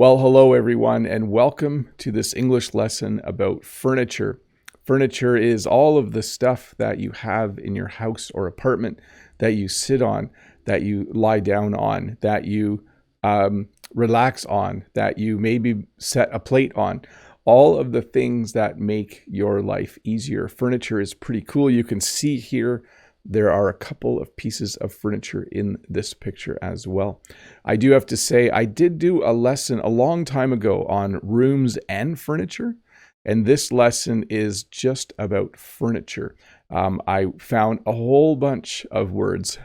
Well, hello everyone, and welcome to this English lesson about furniture. Furniture is all of the stuff that you have in your house or apartment that you sit on, that you lie down on, that you relax on, that you maybe set a plate on. All of the things that make your life easier. Furniture is pretty cool. You can see here there are a couple of pieces of furniture in this picture as well. I do have to say, I did do a lesson a long time ago on rooms and furniture, and this lesson is just about furniture. I found a whole bunch of words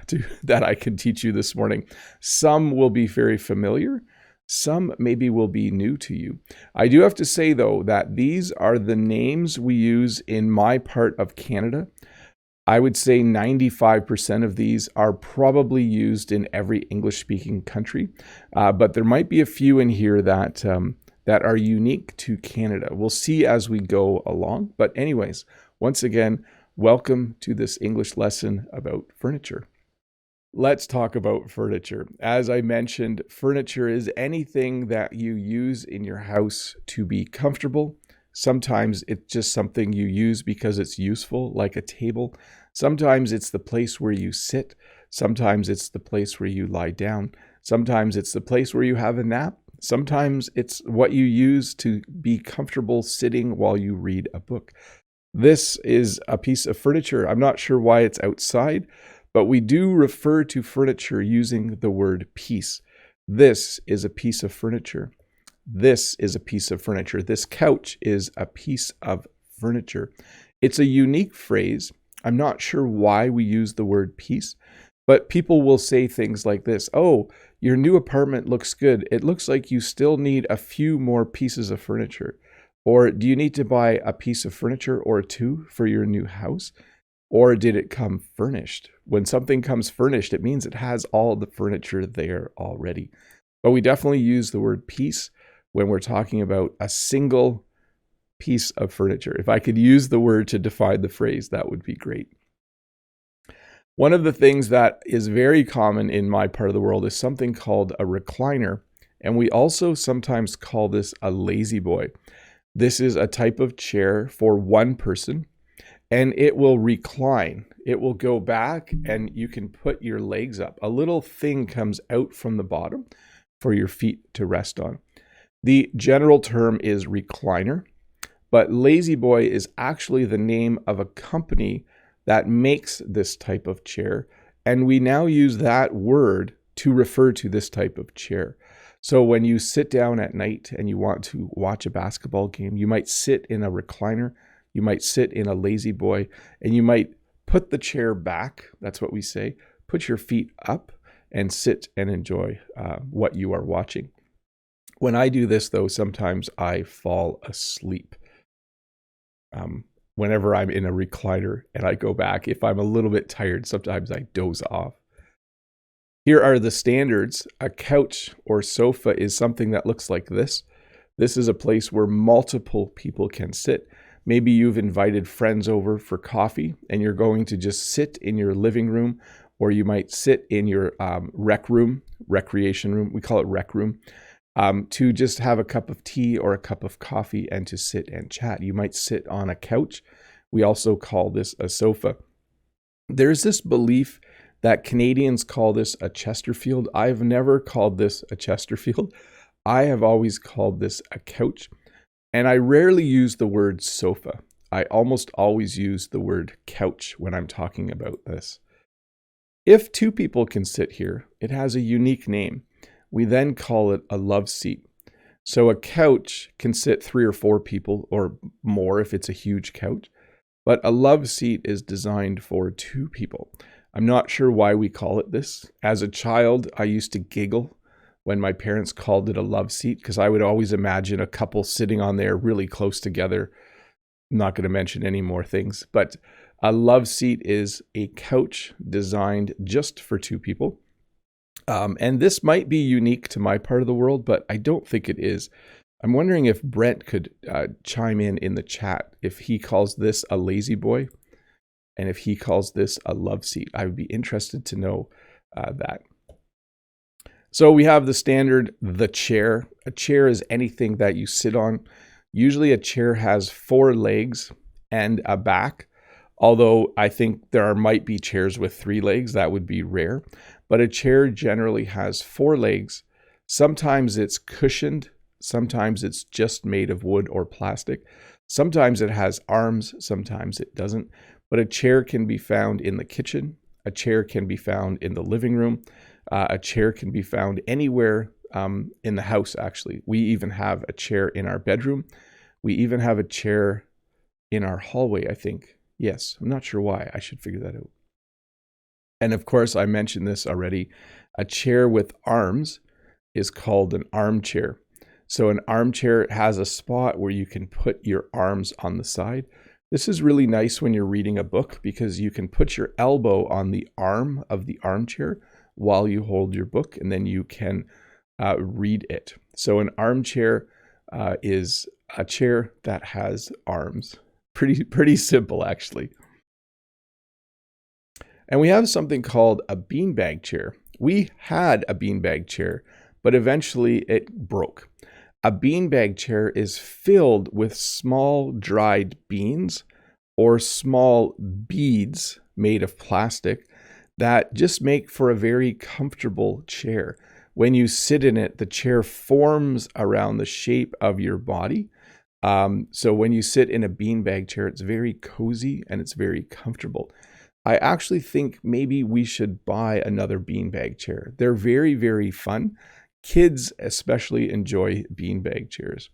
that I can teach you this morning. Some will be very familiar. Some maybe will be new to you. I do have to say, though, that these are the names we use in my part of Canada. I would say 95% of these are probably used in every English-speaking country, but there might be a few in here that are unique to Canada. We'll see as we go along. But anyways, once again, welcome to this English lesson about furniture. Let's talk about furniture. As I mentioned, furniture is anything that you use in your house to be comfortable. Sometimes it's just something you use because it's useful, like a table. Sometimes it's the place where you sit. Sometimes it's the place where you lie down. Sometimes it's the place where you have a nap. Sometimes it's what you use to be comfortable sitting while you read a book. This is a piece of furniture. I'm not sure why it's outside, but we do refer to furniture using the word piece. This is a piece of furniture. This is a piece of furniture. This couch is a piece of furniture. It's a unique phrase. I'm not sure why we use the word piece, but people will say things like this. Oh, your new apartment looks good. It looks like you still need a few more pieces of furniture. Or do you need to buy a piece of furniture or two for your new house? Or did it come furnished? When something comes furnished, it means it has all the furniture there already. But we definitely use the word piece when we're talking about a single piece of furniture. If I could use the word to define the phrase, that would be great. One of the things that is very common in my part of the world is something called a recliner, and we also sometimes call this a lazy boy. This is a type of chair for one person, and it will recline. It will go back, and you can put your legs up. A little thing comes out from the bottom for your feet to rest on. The general term is recliner, but Lazy Boy is actually the name of a company that makes this type of chair, and we now use that word to refer to this type of chair. So when you sit down at night and you want to watch a basketball game, you might sit in a recliner, you might sit in a Lazy Boy, and you might put the chair back, that's what we say, put your feet up and sit and enjoy what you are watching. When I do this, though, sometimes I fall asleep. Whenever I'm in a recliner and I go back, if I'm a little bit tired, sometimes I doze off. Here are the standards. A couch or sofa is something that looks like this. This is a place where multiple people can sit. Maybe you've invited friends over for coffee and you're going to just sit in your living room, or you might sit in your recreation room. We call it rec room. To just have a cup of tea or a cup of coffee and to sit and chat. You might sit on a couch. We also call this a sofa. There's this belief that Canadians call this a Chesterfield. I've never called this a Chesterfield. I have always called this a couch. And I rarely use the word sofa. I almost always use the word couch when I'm talking about this. If two people can sit here, it has a unique name. We then call it a love seat. So a couch can sit 3 or 4 people or more if it's a huge couch, but a love seat is designed for 2 people. I'm not sure why we call it this. As a child, I used to giggle when my parents called it a love seat because I would always imagine a couple sitting on there really close together. I'm not going to mention any more things, but a love seat is a couch designed just for 2 people. And this might be unique to my part of the world, but I don't think it is. I'm wondering if Brent could chime in the chat if he calls this a lazy boy and if he calls this a love seat. I would be interested to know that. So we have the standard, the chair. A chair is anything that you sit on. Usually a chair has 4 legs and a back, although I think there might be chairs with 3 legs. That would be rare. But a chair generally has 4 legs. Sometimes it's cushioned. Sometimes it's just made of wood or plastic. Sometimes it has arms. Sometimes it doesn't. But a chair can be found in the kitchen. A chair can be found in the living room. A chair can be found anywhere in the house, actually. We even have a chair in our bedroom. We even have a chair in our hallway, I think. Yes, I'm not sure why. I should figure that out. And of course, I mentioned this already. A chair with arms is called an armchair. So an armchair has a spot where you can put your arms on the side. This is really nice when you're reading a book because you can put your elbow on the arm of the armchair while you hold your book, and then you can read it. So an armchair is a chair that has arms. Pretty simple, actually. And we have something called a beanbag chair. We had a beanbag chair, but eventually it broke. A beanbag chair is filled with small dried beans or small beads made of plastic that just make for a very comfortable chair. When you sit in it, the chair forms around the shape of your body. So when you sit in a beanbag chair, it's very cozy and it's very comfortable. I actually think maybe we should buy another beanbag chair. They're very, very fun. Kids especially enjoy beanbag chairs.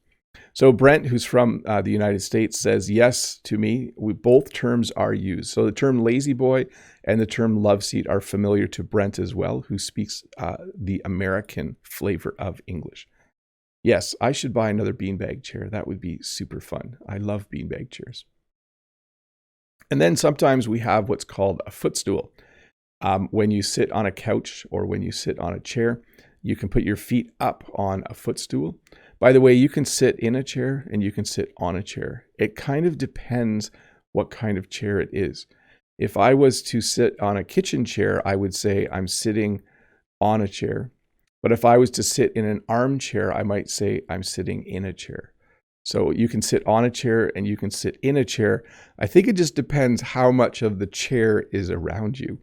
So Brent, who's from the United States, says yes to me. Both terms are used. So the term lazy boy and the term loveseat are familiar to Brent as well, who speaks the American flavor of English. Yes, I should buy another beanbag chair. That would be super fun. I love beanbag chairs. And then sometimes we have what's called a footstool. When you sit on a couch or when you sit on a chair, you can put your feet up on a footstool. By the way, you can sit in a chair and you can sit on a chair. It kind of depends what kind of chair it is. If I was to sit on a kitchen chair, I would say I'm sitting on a chair. But if I was to sit in an armchair, I might say I'm sitting in a chair. So you can sit on a chair and you can sit in a chair. I think it just depends how much of the chair is around you.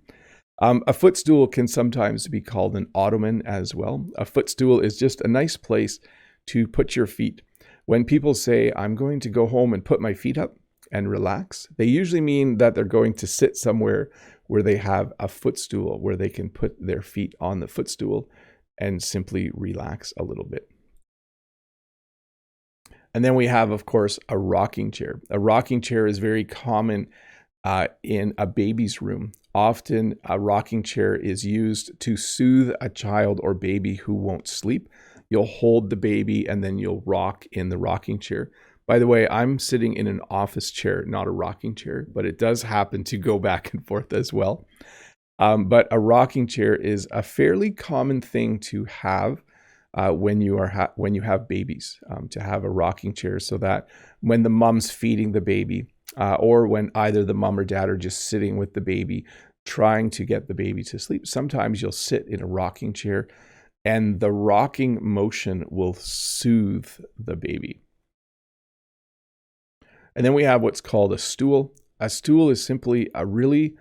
A footstool can sometimes be called an ottoman as well. A footstool is just a nice place to put your feet. When people say, I'm going to go home and put my feet up and relax, they usually mean that they're going to sit somewhere where they have a footstool, where they can put their feet on the footstool and simply relax a little bit. And then we have, of course, a rocking chair. A rocking chair is very common in a baby's room. Often a rocking chair is used to soothe a child or baby who won't sleep. You'll hold the baby and then you'll rock in the rocking chair. By the way, I'm sitting in an office chair, not a rocking chair, but it does happen to go back and forth as well. But a rocking chair is a fairly common thing to have when you have babies, to have a rocking chair so that when the mom's feeding the baby, or when either the mom or dad are just sitting with the baby, trying to get the baby to sleep, sometimes you'll sit in a rocking chair and the rocking motion will soothe the baby. And then we have what's called a stool. A stool is simply a really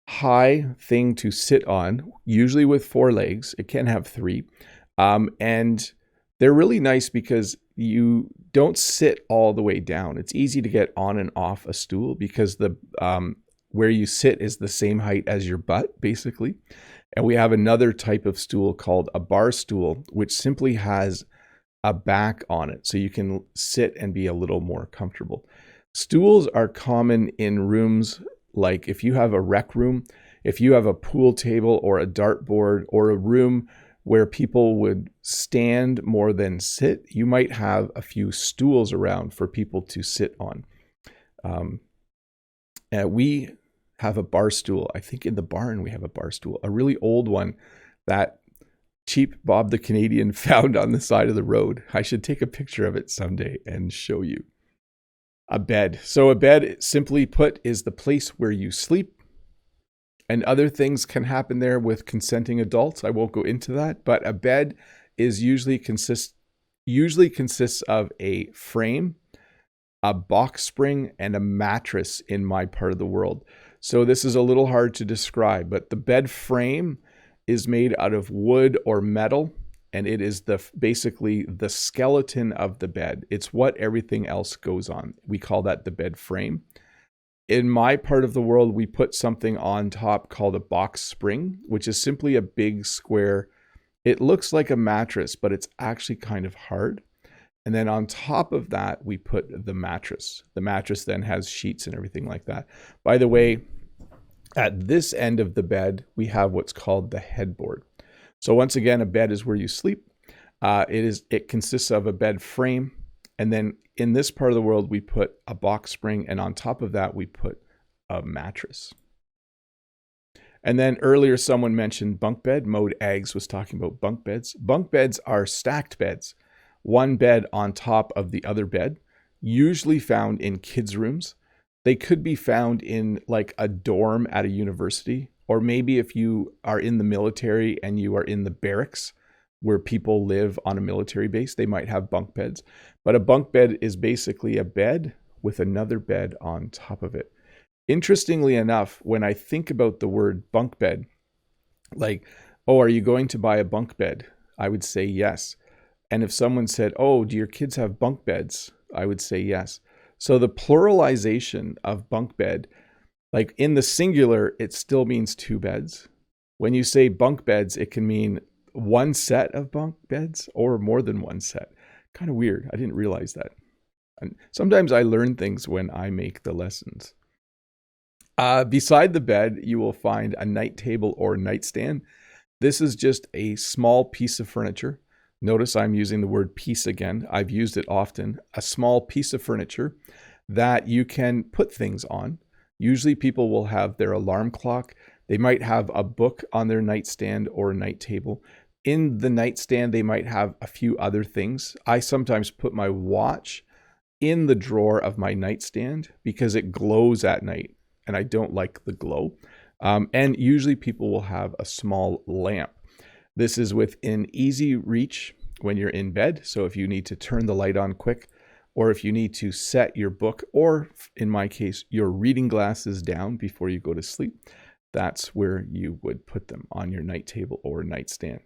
high thing to sit on, usually with 4 legs. It can have 3. And they're really nice because you don't sit all the way down. It's easy to get on and off a stool because the where you sit is the same height as your butt, basically. And we have another type of stool called a bar stool, which simply has a back on it, so you can sit and be a little more comfortable. Stools are common in rooms like if you have a rec room, if you have a pool table or a dartboard or a room where people would stand more than sit, you might have a few stools around for people to sit on. We have a bar stool. I think in the barn we have a bar stool, a really old one that cheap Bob the Canadian found on the side of the road. I should take a picture of it someday and show you. A bed. So a bed, simply put, is the place where you sleep. And other things can happen there with consenting adults. I won't go into that, but a bed is usually consists of a frame, a box spring, and a mattress in my part of the world. So this is a little hard to describe, but the bed frame is made out of wood or metal, and it is basically the skeleton of the bed. It's what everything else goes on. We call that the bed frame. In my part of the world, we put something on top called a box spring, which is simply a big square. It looks like a mattress, but it's actually kind of hard. And then on top of that, we put the mattress. The mattress then has sheets and everything like that. By the way, at this end of the bed, we have what's called the headboard. So once again, a bed is where you sleep. It consists of a bed frame, and then in this part of the world, we put a box spring, and on top of that, we put a mattress. And then earlier, someone mentioned bunk bed. Mode Eggs was talking about bunk beds. Bunk beds are stacked beds, one bed on top of the other bed, usually found in kids' rooms. They could be found in like a dorm at a university, or maybe if you are in the military and you are in the barracks where people live on a military base, they might have bunk beds. But a bunk bed is basically a bed with another bed on top of it. Interestingly enough, when I think about the word bunk bed, like, oh, are you going to buy a bunk bed? I would say yes. And if someone said, oh, do your kids have bunk beds? I would say yes. So the pluralization of bunk bed, like in the singular, it still means two beds. When you say bunk beds, it can mean one set of bunk beds or more than one set. Kind of weird. I didn't realize that. And sometimes I learn things when I make the lessons. Beside the bed, you will find a night table or nightstand. This is just a small piece of furniture. Notice I'm using the word piece again. I've used it often. A small piece of furniture that you can put things on. Usually people will have their alarm clock. They might have a book on their nightstand or night table. In the nightstand, they might have a few other things. I sometimes put my watch in the drawer of my nightstand because it glows at night, and I don't like the glow. And usually people will have a small lamp. This is within easy reach when you're in bed. So if you need to turn the light on quick, or if you need to set your book, or in my case, your reading glasses down before you go to sleep, that's where you would put them, on your night table or nightstand.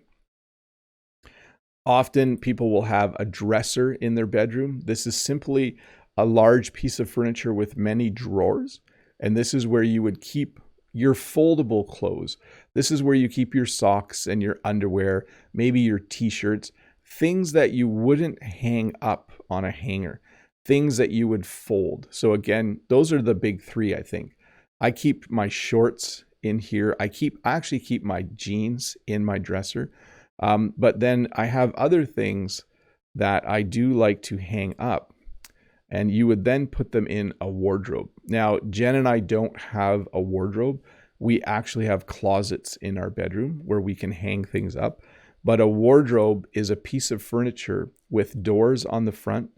Often people will have a dresser in their bedroom. This is simply a large piece of furniture with many drawers. And this is where you would keep your foldable clothes. This is where you keep your socks and your underwear, maybe your t-shirts, things that you wouldn't hang up on a hanger, things that you would fold. So again, those are the big three, I think. I keep my shorts in here. I actually keep my jeans in my dresser. But then I have other things that I do like to hang up, and you would then put them in a wardrobe. Now, Jen and I don't have a wardrobe. We actually have closets in our bedroom where we can hang things up. But a wardrobe is a piece of furniture with doors on the front,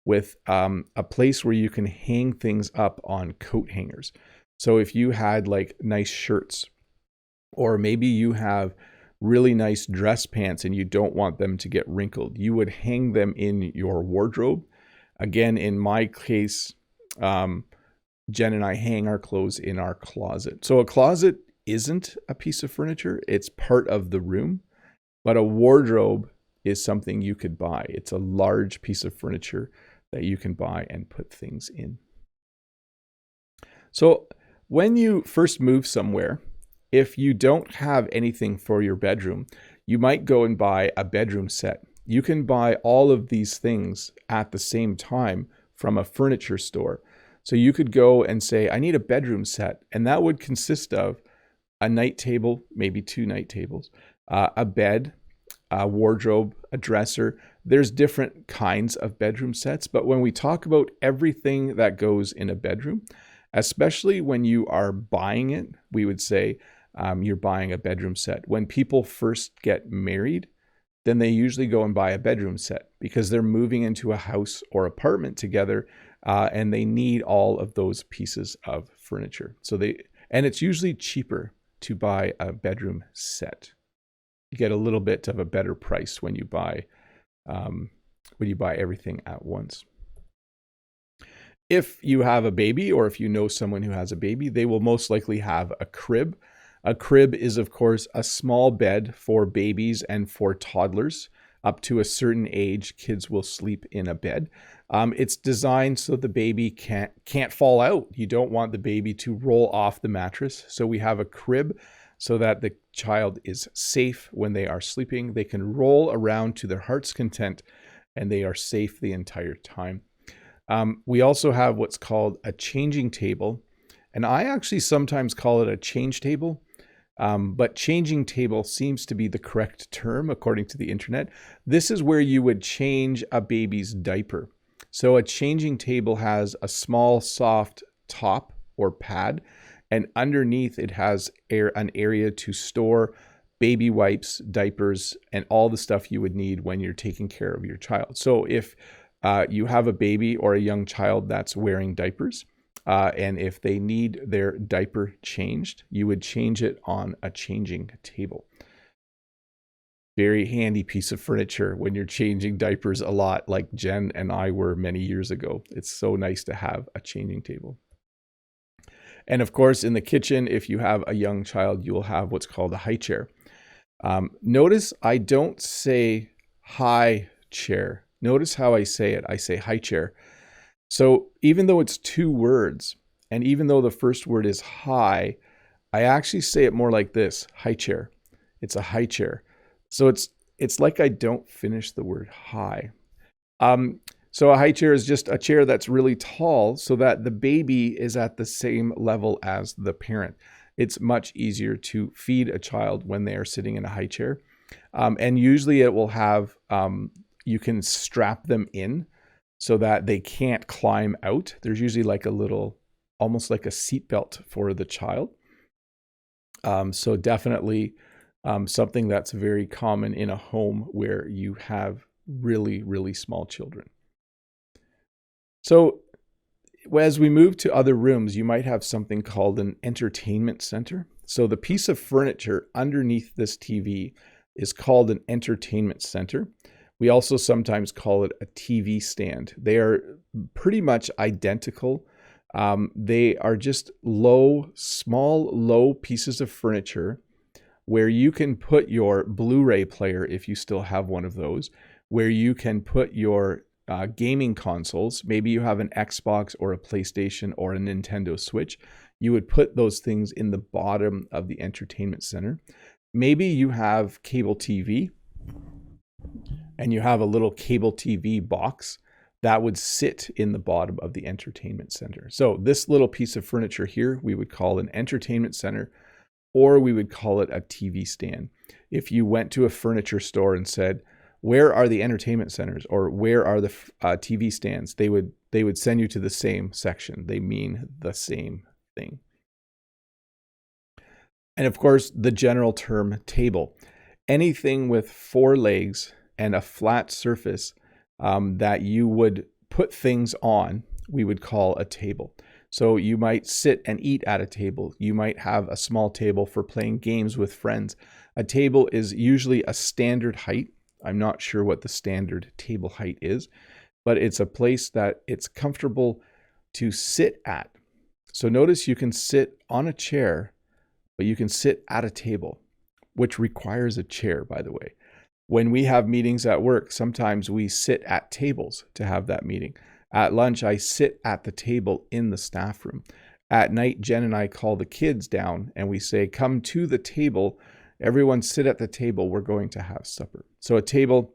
with a place where you can hang things up on coat hangers. So if you had like nice shirts, or maybe you have really nice dress pants and you don't want them to get wrinkled, you would hang them in your wardrobe. Again, in my case, Jen and I hang our clothes in our closet. So a closet isn't a piece of furniture. It's part of the room. But a wardrobe is something you could buy. It's a large piece of furniture that you can buy and put things in. So when you first move somewhere, if you don't have anything for your bedroom, you might go and buy a bedroom set. You can buy all of these things at the same time from a furniture store. So you could go and say, I need a bedroom set. And that would consist of a night table, maybe two night tables, a bed, a wardrobe, a dresser. There's different kinds of bedroom sets. But when we talk about everything that goes in a bedroom, especially when you are buying it, we would say you're buying a bedroom set. When people first get married, then they usually go and buy a bedroom set because they're moving into a house or apartment together, and they need all of those pieces of furniture. And it's usually cheaper to buy a bedroom set. You get a little bit of a better price when you buy everything at once. If you have a baby, or if you know someone who has a baby, they will most likely have a crib. A crib is, of course, a small bed for babies and for toddlers. Up to a certain age, kids will sleep in a bed. It's designed so the baby can't fall out. You don't want the baby to roll off the mattress. So we have a crib so that the child is safe when they are sleeping. They can roll around to their heart's content, and they are safe the entire time. We also have what's called a changing table, and I actually sometimes call it a change table, but changing table seems to be the correct term according to the internet. This is where you would change a baby's diaper. So a changing table has a small soft top or pad, and underneath it has an area to store baby wipes, diapers, and all the stuff you would need when you're taking care of your child. So if you have a baby or a young child that's wearing diapers, and if they need their diaper changed, you would change it on a changing table. Very handy piece of furniture when you're changing diapers a lot, like Jen and I were many years ago. It's so nice to have a changing table. And of course, in the kitchen, if you have a young child, you will have what's called a high chair. Notice I don't say high chair. Notice how I say it. I say high chair. So even though it's two words, and even though the first word is high, I actually say it more like this: high chair. It's a high chair. So it's like I don't finish the word high. So a high chair is just a chair that's really tall so that the baby is at the same level as the parent. It's much easier to feed a child when they are sitting in a high chair. And usually it will have, you can strap them in so that they can't climb out. There's usually like a little, almost like a seatbelt for the child. So definitely something that's very common in a home where you have really, really small children. So as we move to other rooms, you might have something called an entertainment center. So the piece of furniture underneath this TV is called an entertainment center. We also sometimes call it a TV stand. They are pretty much identical. They are just small, low pieces of furniture where you can put your Blu-ray player, if you still have one of those, where you can put your gaming consoles. Maybe you have an Xbox or a PlayStation or a Nintendo Switch. You would put those things in the bottom of the entertainment center. Maybe you have cable TV and you have a little cable TV box that would sit in the bottom of the entertainment center. So this little piece of furniture here, we would call an entertainment center, or we would call it a TV stand. If you went to a furniture store and said, where are the entertainment centers, or where are the TV stands, they would send you to the same section. They mean the same thing. And of course, the general term table. Anything with four legs and a flat surface that you would put things on, we would call a table. So you might sit and eat at a table. You might have a small table for playing games with friends. A table is usually a standard height. I'm not sure what the standard table height is, but it's a place that it's comfortable to sit at. So notice you can sit on a chair, but you can sit at a table, which requires a chair, by the way. When we have meetings at work, sometimes we sit at tables to have that meeting. At lunch, I sit at the table in the staff room. At night, Jen and I call the kids down and we say, come to the table. Everyone sit at the table. We're going to have supper. So a table,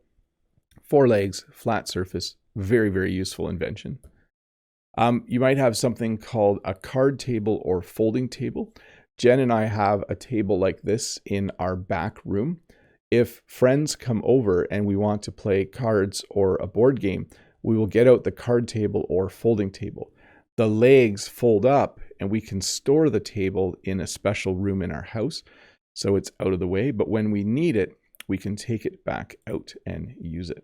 four legs, flat surface, very, very useful invention. You might have something called a card table or folding table. Jen and I have a table like this in our back room. If friends come over and we want to play cards or a board game, we will get out the card table or folding table. The legs fold up and we can store the table in a special room in our house, so it's out of the way. But when we need it, we can take it back out and use it.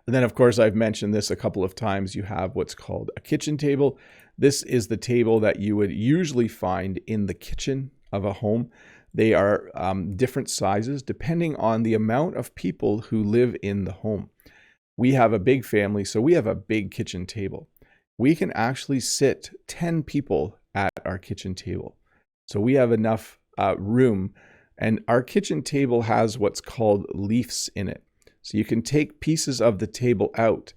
And then, of course, I've mentioned this a couple of times. You have what's called a kitchen table. This is the table that you would usually find in the kitchen of a home. They are different sizes depending on the amount of people who live in the home. We have a big family, so we have a big kitchen table. We can actually sit 10 people at our kitchen table. So we have enough room, and our kitchen table has what's called leafs in it. So you can take pieces of the table out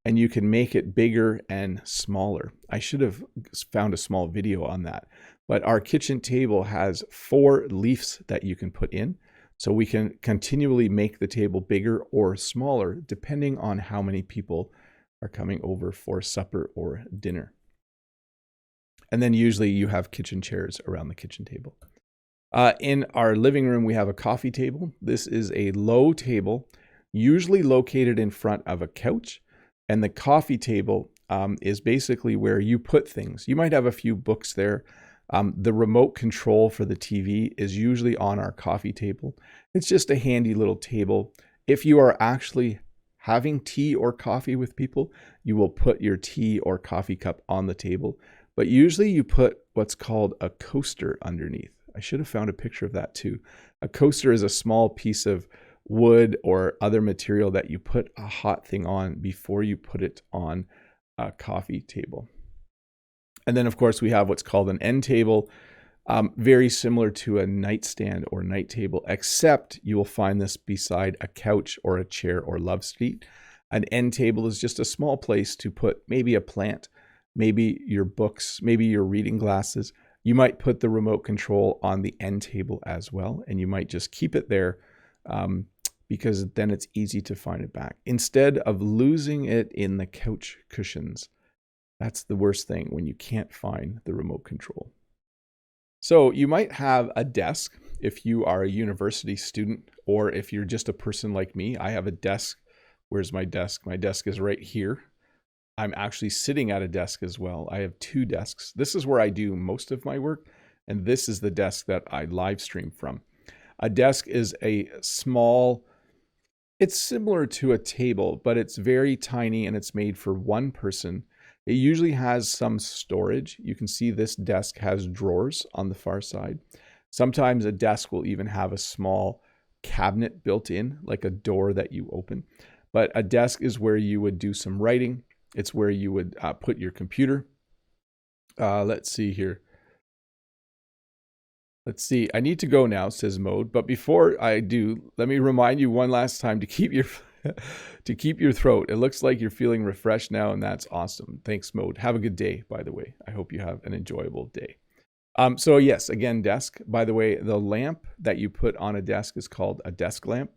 and you can make it bigger and smaller. I should have found a small video on that. But our kitchen table has 4 leafs that you can put in. So we can continually make the table bigger or smaller depending on how many people are coming over for supper or dinner. And then usually you have kitchen chairs around the kitchen table. In our living room, we have a coffee table. This is a low table, usually located in front of a couch. And the coffee table is basically where you put things. You might have a few books there. The remote control for the TV is usually on our coffee table. It's just a handy little table. If you are actually having tea or coffee with people, you will put your tea or coffee cup on the table. But usually you put what's called a coaster underneath. I should have found a picture of that too. A coaster is a small piece of wood or other material that you put a hot thing on before you put it on a coffee table. And then of course we have what's called an end table, very similar to a nightstand or night table, except you will find this beside a couch or a chair or love seat. An end table is just a small place to put maybe a plant, maybe your books, maybe your reading glasses. You might put the remote control on the end table as well, and you might just keep it there because then it's easy to find it back instead of losing it in the couch cushions. That's the worst thing when you can't find the remote control. So you might have a desk if you are a university student, or if you're just a person like me. I have a desk. Where's my desk? My desk is right here. I'm actually sitting at a desk as well. I have 2 desks. This is where I do most of my work, and this is the desk that I live stream from. A desk is a small, it's similar to a table, but it's very tiny and it's made for one person. It usually has some storage. You can see this desk has drawers on the far side. Sometimes a desk will even have a small cabinet built in, like a door that you open. But a desk is where you would do some writing. It's where you would put your computer. Let's see here. Let's see. I need to go now, says Mode. But before I do, let me remind you one last time to keep your to keep your throat. It looks like you're feeling refreshed now, and that's awesome. Thanks, Mode. Have a good day, by the way. I hope you have an enjoyable day. So yes, again, desk. By the way, the lamp that you put on a desk is called a desk lamp.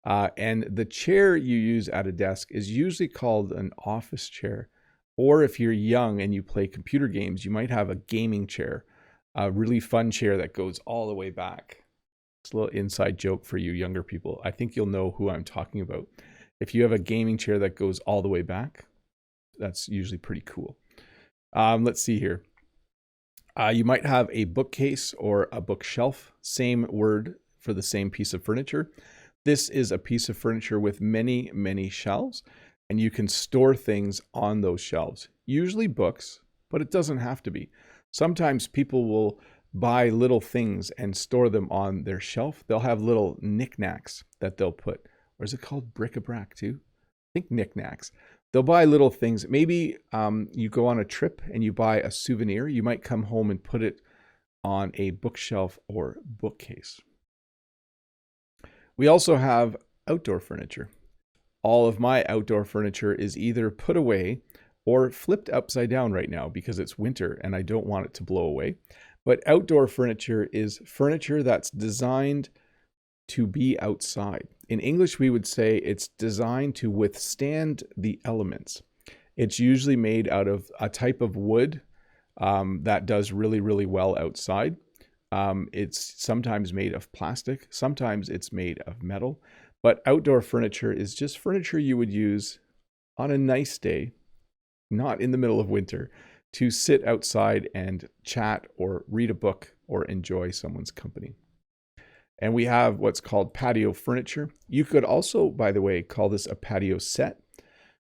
And the chair you use at a desk is usually called an office chair. Or if you're young and you play computer games, you might have a gaming chair, a really fun chair that goes all the way back. It's a little inside joke for you younger people. I think you'll know who I'm talking about. If you have a gaming chair that goes all the way back, that's usually pretty cool. Let's see here. You might have a bookcase or a bookshelf, same word for the same piece of furniture. This is a piece of furniture with many, many shelves, and you can store things on those shelves. Usually books, but it doesn't have to be. Sometimes people will buy little things and store them on their shelf. They'll have little knickknacks that they'll put. Or is it called bric-a-brac too? I think knickknacks. They'll buy little things. Maybe you go on a trip and you buy a souvenir. You might come home and put it on a bookshelf or bookcase. We also have outdoor furniture. All of my outdoor furniture is either put away or flipped upside down right now because it's winter and I don't want it to blow away. But outdoor furniture is furniture that's designed to be outside. In English, we would say it's designed to withstand the elements. It's usually made out of a type of wood that does really, really well outside. It's sometimes made of plastic. Sometimes it's made of metal. But outdoor furniture is just furniture you would use on a nice day, not in the middle of winter, to sit outside and chat or read a book or enjoy someone's company. And we have what's called patio furniture. You could also, by the way, call this a patio set.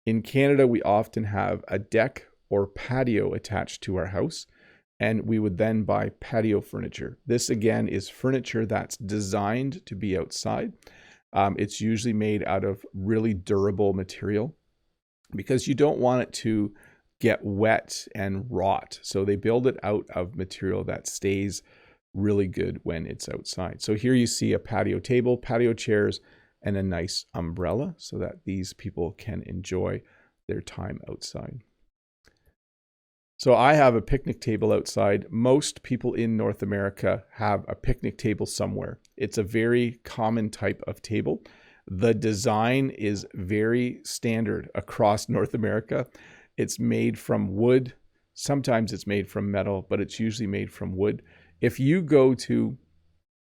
In Canada, we often have a deck or patio attached to our house. and we would then buy patio furniture. This again is furniture that's designed to be outside. It's usually made out of really durable material because you don't want it to get wet and rot. So they build it out of material that stays really good when it's outside. So here you see a patio table, patio chairs, and a nice umbrella so that these people can enjoy their time outside. So I have a picnic table outside. Most people in North America have a picnic table somewhere. It's a very common type of table. The design is very standard across North America. It's made from wood. Sometimes it's made from metal, but it's usually made from wood. If you go to,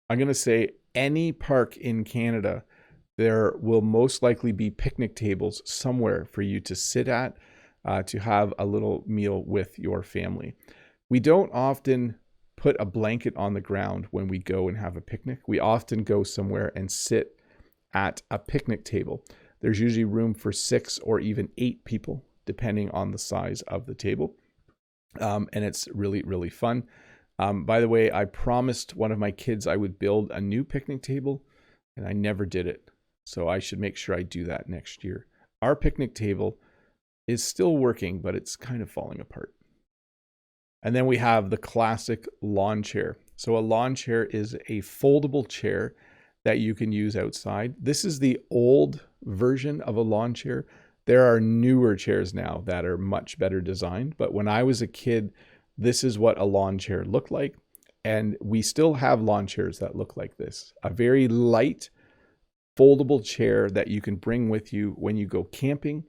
I'm going to say, any park in Canada, there will most likely be picnic tables somewhere for you to sit at, to have a little meal with your family. We don't often put a blanket on the ground when we go and have a picnic. We often go somewhere and sit at a picnic table. There's usually room for 6 or even 8 people, depending on the size of the table. And it's really, really fun. By the way, I promised one of my kids I would build a new picnic table, and I never did it. So I should make sure I do that next year. Our picnic table is still working, but it's kind of falling apart. And then we have the classic lawn chair. So a lawn chair is a foldable chair that you can use outside. This is the old version of a lawn chair. There are newer chairs now that are much better designed, but when I was a kid, this is what a lawn chair looked like. And we still have lawn chairs that look like this. A very light, foldable chair that you can bring with you when you go camping,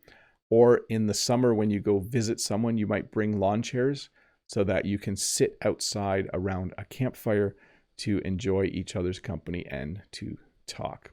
or in the summer when you go visit someone. You might bring lawn chairs so that you can sit outside around a campfire to enjoy each other's company and to talk.